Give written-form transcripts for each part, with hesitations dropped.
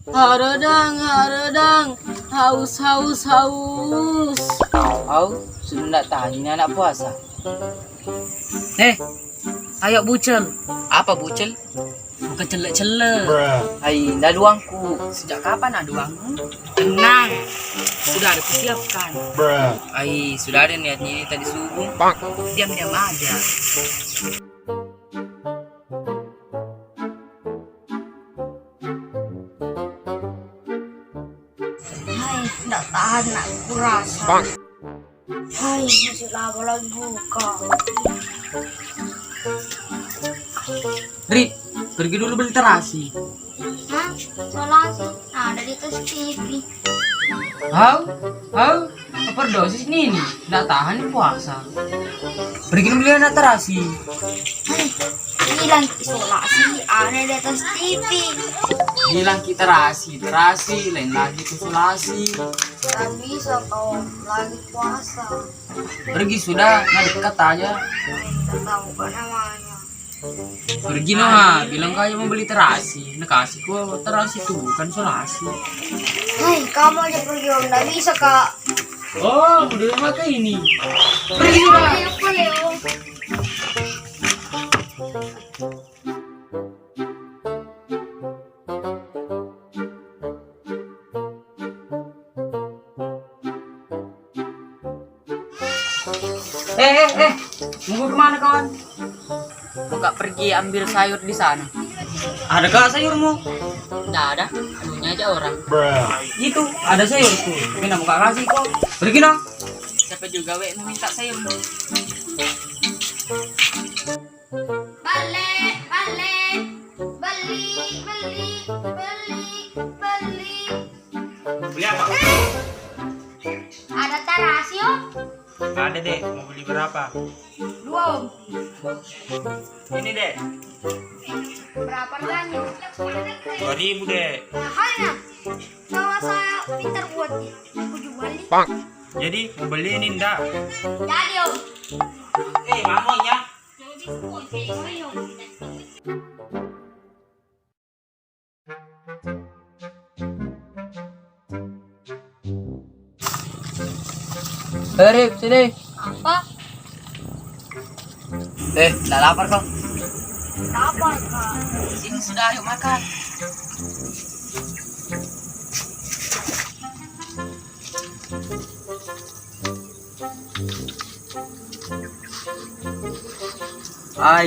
Haradang, haus. Sudah tidak tahan ini anak puasa. Ayo bucel. Apa bucel? Bukan celek-celek. Hai, dah duangku. Sejak kapan ada uangmu? Tenang, sudah ada persiapkan. Hai, sudah ada niatnya ini tadi subuh. Diam-diam aja. Hai, tidak tahan nak kurasa. Hai, masih lama lagi buka. Ri, pergi dulu beli terasi. Hah? Soalnya sih ada di atas TV. Overdosis nih. Tidak tahan nih puasa. Pergi dulu beli anak terasi. Hai, bilang isolasi ada di atas TV. Bilang kita terasi, lain lagi isolasi. Tak bisa kau lagi puasa. Pergi sudah, nggak dekat aja. Tidak tahu kan namanya. Pergi noh, bilang kaya mau beli terasi. Nah kasih gua terasi tuh, bukan isolasi. Hai, kamu aja pergi om, tidak bisa kak. Oh, udah pakai ini. Pergi sudah. Ayo, ayo. Mau kemana kawan? Buka pergi ambil sayur di sana. Adakah sayurmu? Tidak ada, anunya aja orang. Itu, ada sayurku. Kenapa muka kasih kok? Pergi noh. Siapa juga wek meminta sayur. Beli. Beli apa? Ada terasi om? Ada deh, mau beli berapa? 2 om. Ini deh, Berapa harganya? 2.000 deh. Mahalnya. Kalau saya pintar buat tujuh balik. Jadi mau beli ini enggak? Jadi om. Mamonya. Rip, sini. Apa? Udah lapar kok. Apa kak? Sini sudah, ayo makan.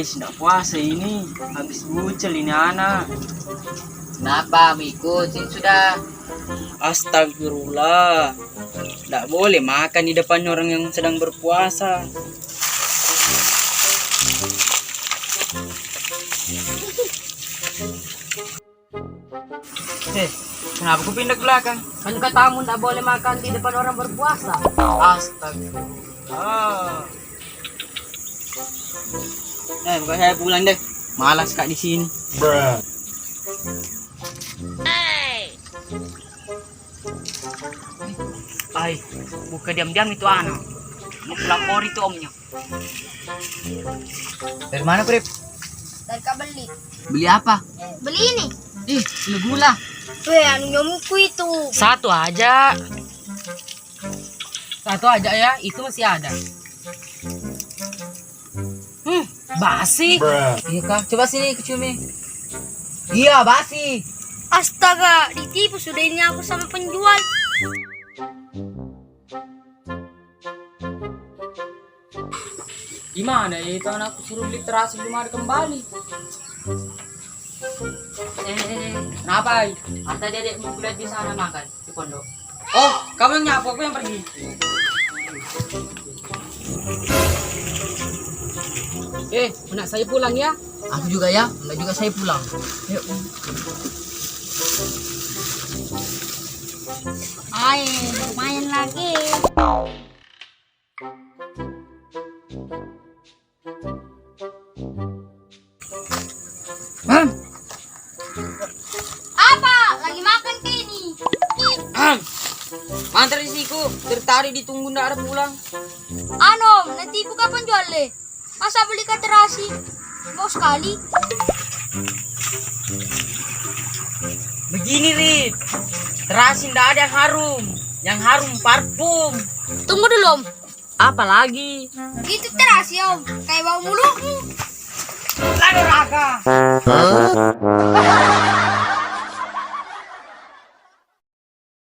Sudah puasa ini. Habis bucel ini anak. Kenapa, Miko? Sini sudah. Astagfirullah. Tidak boleh makan di depan orang yang sedang berpuasa. Kenapa aku pindah ke belakang? Kan katamu tidak boleh makan di depan orang berpuasa. Astagfirullah. Bukan saya pulang deh. Malas kak di sini. Buka diam-diam itu anak. Mau lapor itu omnya. Dari mana, Prip? Dari kak beli. Beli apa? Beli ini. Ini gula. Anunya muku itu. Satu aja ya, itu masih ada. Basi. Iya kah? Coba sini keciumi. Iya, basi. Astaga, ditipu sudah ini aku sama penjual. Gimana ya itu anakku suruh beli terasi belum ada kembali. Kenapa? Anta dedek mau kuliah di sana makan di pondok. Oh, kamu yang nyapu, aku yang pergi. Anak saya pulang ya. Aku juga ya, anak juga saya pulang. Yuk. Lumayan lagi. Apa? Lagi makan ke ini? Mantar isiku, dari tadi ditunggu ndak ada pulang. Nanti ibu kapan jual le? Masa beli ke terasi? Mau sekali? Gini Rit, terasi ndak ada yang harum. Yang harum parfum. Tunggu dulu Om. Apa lagi? Itu terasi Om. Kayak bau mulutmu. Lalu raga.